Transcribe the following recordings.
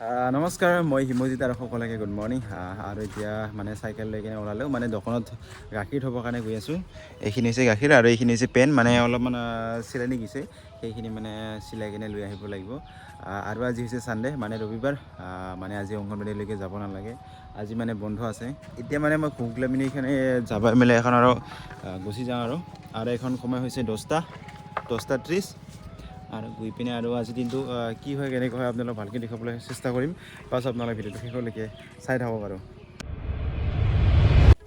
নমস্কাৰ, মই হিমজিত আৰু সকলোকে গুড মৰ্ণিং। আৰু এতিয়া মানে চাইকেল লৈ কিনে ওলালোঁ, মানে দোকানত গাখীৰ থ'বৰ কাৰণে গৈ আছোঁ। এইখিনি হৈছে গাখীৰ আৰু এইখিনি হৈছে পেন, মানে অলপমান চিলনি গৈছে, সেইখিনি মানে চিলাই কিনে লৈ আহিব লাগিব। আৰু আজি হৈছে ছানডে, মানে ৰবিবাৰ, মানে আজি অংগনবাড়ীলৈকে যাব নালাগে, আজি মানে বন্ধ আছে। এতিয়া মানে মই ঘুগলা মিনি এইখানে যাব মেলে এখন আৰু গুচি যাওঁ আৰু এখন সময় হৈছে 10:30 আৰু গৈ পিনে আৰু আজি দিনটো কি হয় কেনেকৈ হয় আপোনালোক ভালকৈ দেখাবলৈ চেষ্টা কৰিম। পাছ আপোনালোকে ভিডিঅ'টো শেষলৈকে চাই থাকক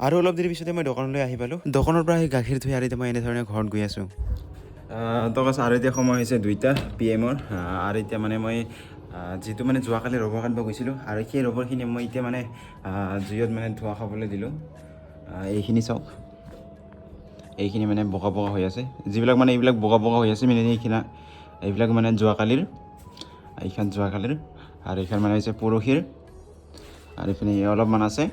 আৰু অলপ দেৰি পিছতে মই দোকানলৈ আহি পালোঁ। দোকানৰ পৰা আহি গাখীৰ থৈ আৰু এতিয়া মই এনেধৰণে ঘৰত গৈ আছোঁ। আৰু এতিয়া সময় হৈছে 2টা PM আৰু এতিয়া মানে মই যিটো মানে যোৱাকালি ৰবৰ কাটিব গৈছিলোঁ, আৰু সেই ৰবৰখিনি মই এতিয়া মানে জুইত মানে ধোঁৱা খাবলৈ দিলোঁ। এইখিনি চাওক, এইখিনি মানে বগা বগা হৈ আছে, যিবিলাক মানে এইবিলাক বগা বগা হৈ আছে মানে এইবিলাক মানে যোৱাকালিৰ, এইখন যোৱাকালিৰ, আৰু এইখন মানে হৈছে পৰহিৰ, আৰু এইখিনি অলপমান আছে।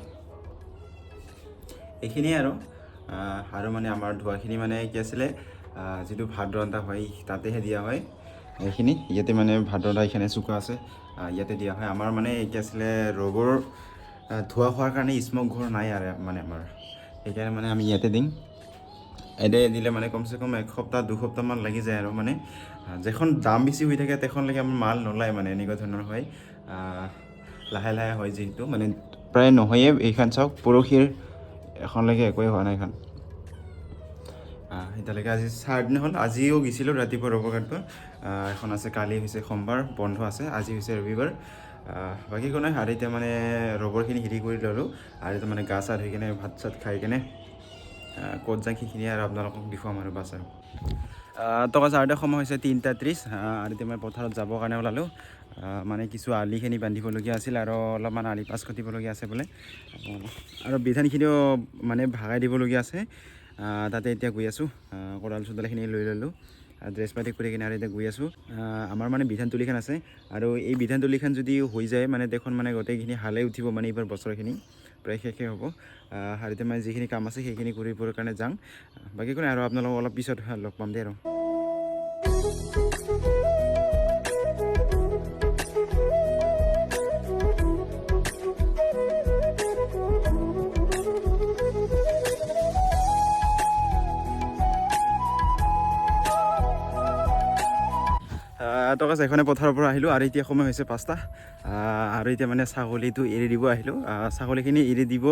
এইখিনিয়ে আৰু মানে আমাৰ ধোৱাখিনি মানে কি আছিলে, যিটো ভাত ৰন্ধা হয় তাতেহে দিয়া হয়। এইখিনি ইয়াতে মানে ভাত ৰন্ধা এইখিনি চুকা আছে, ইয়াতে দিয়া হয়। আমাৰ মানে কি আছিলে ৰবৰ ধোৱা খোৱাৰ কাৰণে স্মক ঘৰ নাই আৰু মানে আমাৰ, সেইকাৰণে মানে আমি ইয়াতে দিম। এনে দিলে মানে কমচে কম 1-2 সপ্তাহমান লাগি যায়, আৰু মানে যেখন দাম বেছি হৈ থাকে তেখনলৈকে আমাৰ মাল নোলায়, মানে এনেকুৱা ধৰণৰ হয়। লাহে লাহে হয় যিহেতু, মানে প্ৰায় নহয়ে। এইখন চাওক, পৰহিৰ এখনলৈকে একোৱেই হোৱা নাই। এইখন এতিয়ালৈকে আজি 4 দিন হ'ল। আজিও গৈছিলোঁ ৰাতিপুৱা ৰবৰ কাটিব। এখন আছে, কালি হৈছে সোমবাৰ, বন্ধ আছে। আজি হৈছে ৰবিবাৰ। বাকী একো নাই। আৰু এতিয়া মানে ৰবৰখিনি হেৰি কৰি ল'লোঁ, আৰু এতিয়া মানে গা চা ধুই কিনে ভাত চাত খাই কিনে ক'ত যাওঁ সেইখিনিয়ে আৰু আপোনালোকক দেখুৱাম আৰু বাছ আৰু আৰু সময় হৈছে 3:30, আৰু এতিয়া মই পথাৰত যাবৰ কাৰণে ওলালোঁ। মানে কিছু আলিখিনি বান্ধিবলগীয়া আছিল, আৰু অলপমান আলি পাছ কাটিবলগীয়া আছে বোলে, আৰু বিধানখিনিও মানে ভাগাই দিবলগীয়া আছে। তাতে এতিয়া গৈ আছোঁ, কোদাল চোদালখিনি লৈ ল'লোঁ, ড্ৰেছ পাতি কৰি কিনে আৰু এতিয়া গৈ আছোঁ। আমাৰ মানে বিধান তুলিখন আছে, আৰু এই বিধান তুলিখন যদি হৈ যায় মানে দেখোন মানে গোটেইখিনি হালে উঠিব, মানে এইবাৰ বছৰখিনি প্ৰায় শেষে হ'ব। আৰু এতিয়া মানে যিখিনি কাম আছে সেইখিনি কৰিবৰ কাৰণে যাওঁ। বাকী একো নাই, আৰু আপোনালোকক অলপ পিছত লগ পাম দেই আৰু। এখনে পথাৰৰ পৰা আহিলোঁ, আৰু এতিয়া সময় হৈছে 5টা, আৰু এতিয়া মানে ছাগলীটো এৰি দিব আহিলোঁ। ছাগলীখিনি এৰি দিব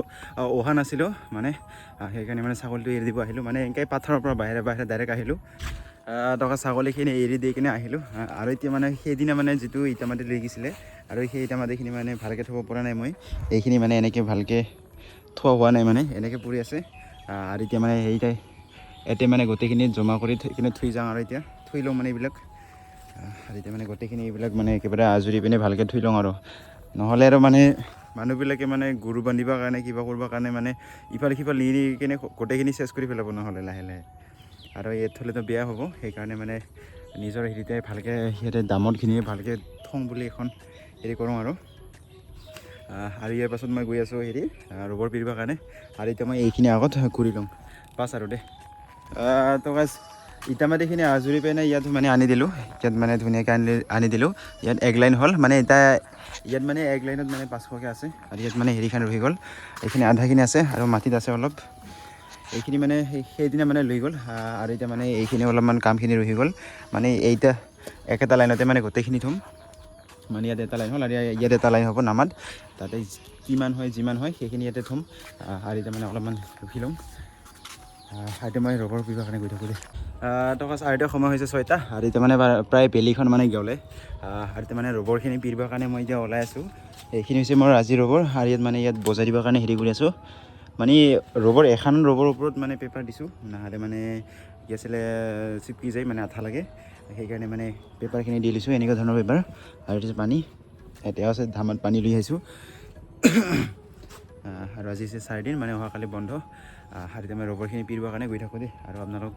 অহা নাছিলোঁ, মানে সেইকাৰণে মানে ছাগলীটো এৰি দিব আহিলোঁ, মানে এনেকৈ পথাৰৰ পৰা বাহিৰে বাহিৰে ডাইৰেক্ট আহিলোঁ। ছাগলীখিনি এৰি দি কিনে আহিলোঁ। আৰু এতিয়া মানে সেইদিনা মানে যিটো ইটা মাটি লৈ গৈছিলে, আৰু সেই ইটা মাটিখিনি মানে ভালকৈ থ'ব পৰা নাই মই। এইখিনি মানে এনেকৈ ভালকৈ থোৱা হোৱা নাই, মানে এনেকৈ পৰি আছে। আৰু এতিয়া মানে ইয়াতে মানে গোটেইখিনি জমা কৰি থৈ যাওঁ, আৰু এতিয়া থৈ লওঁ মানে এইবিলাক। আৰু এতিয়া মানে গোটেইখিনি এইবিলাক মানে একেবাৰে আজৰি পিনে ভালকৈ থৈ লওঁ, আৰু নহ'লে আৰু মানে মানুহবিলাকে মানে গৰু বান্ধিবৰ কাৰণে কিবা কৰিবৰ কাৰণে মানে ইফালে সিফালে নি কিনে গোটেইখিনি চেচ কৰি পেলাব, নহ'লে লাহে লাহে। আৰু ইয়াত থ'লেতো বেয়া হ'ব, সেইকাৰণে মানে নিজৰ হেৰিতে ভালকৈ সিহঁতে দামতখিনি ভালকৈ থওঁ বুলি এখন হেৰি কৰোঁ আৰু ইয়াৰ পাছত মই গৈ আছোঁ ৰবৰ পিৰিবৰ কাৰণে। আৰু এতিয়া মই এইখিনি আগত ঘূৰি লওঁ পাছ আৰু দেই। ইটা মাটিখিনি আজৰি পিনে ইয়াত মানে আনি দিলোঁ, ইয়াত মানে ধুনীয়াকৈ আনি দিলোঁ। ইয়াত 1 লাইন হ'ল, মানে ইয়াত মানে 1 লাইনত মানে 500কৈ আছে, আৰু ইয়াত মানে হেৰিখন ৰহি গ'ল, এইখিনি আধাখিনি আছে, আৰু মাটিত আছে অলপ। এইখিনি মানে সেইদিনা মানে লৈ গ'ল, আৰু এতিয়া মানে এইখিনি অলপমান কামখিনি ৰহি গ'ল, মানে এইটা একেটা লাইনতে মানে গোটেইখিনি থ'ম। মানে ইয়াত এটা লাইন হ'ল, আৰু ইয়াত এটা লাইন হ'ব নামাত, তাতে কিমান হয় যিমান হয় সেইখিনি ইয়াতে থ'ম। আৰু এতিয়া মানে অলপমান ৰখি ল'ম, এতিয়া মই ৰবৰ পিৰিবৰ কাৰণে গৈ থাকোঁ দেই। আৰু এতিয়া সময় হৈছে 6টা, আৰু এতিয়া মানে প্ৰায় বেলিখন মানে গ'লে, আৰু এতিয়া মানে ৰবৰখিনি পিৰিবৰ কাৰণে মই এতিয়া ওলাই আছোঁ। এইখিনি হৈছে মোৰ আজি ৰবৰ, আৰু ইয়াত বজাই দিবৰ কাৰণে হেৰি কৰি আছোঁ। মানে ৰবৰ এখন ৰবৰ ওপৰত মানে পেপাৰ দিছোঁ, নহ'লে মানে কি আছিলে চিপকি যায়, মানে আঠা লাগে, সেইকাৰণে মানে পেপাৰখিনি দি দিছোঁ, এনেকুৱা ধৰণৰ পেপাৰ। আৰু এইটো পানী এতিয়া আছে, ধামত পানী লৈ আহিছোঁ। আৰু আজি হৈছে 4 দিন, মানে অহাকালি বন্ধ। আৰু এতিয়া মই ৰবৰখিনি পিৰিবৰ কাৰণে গৈ থাকোঁ দেই, আৰু আপোনালোক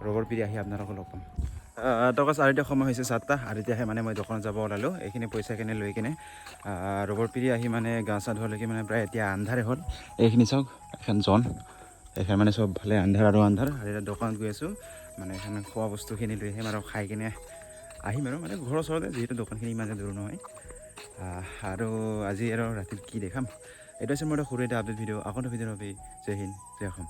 ৰবৰ পিৰি আহি আপোনালোকক লগ পাম। আৰু এতিয়া সময় হৈছে 7টা, আৰু এতিয়াহে মানে মই দোকানত যাব ওলালোঁ। এইখিনি পইচাখিনি লৈ কিনে ৰবৰ পিৰি আহি মানে গা চা ধোৱালৈকে মানে প্ৰায় এতিয়া আন্ধাৰে হ'ল। এইখিনি চাওক, এখন এইখন মানে চব ভালে আন্ধাৰ আৰু এতিয়া দোকানত গৈ আছোঁ, মানে এইখন খোৱা বস্তুখিনি লৈ আহিম, আৰু খাই কিনে আহিম, আৰু মানে ঘৰৰ ওচৰতে যিহেতু দোকানখিনি ইমান দূৰ নহয়। আৰু আজি আৰু ৰাতি কি দেখাম এইটো হৈছে মোৰ এটা সৰু এটা আপডেট ভিডিঅ' আকৌ ভিডিঅ' হবে জয় হিন্দ জয় অসম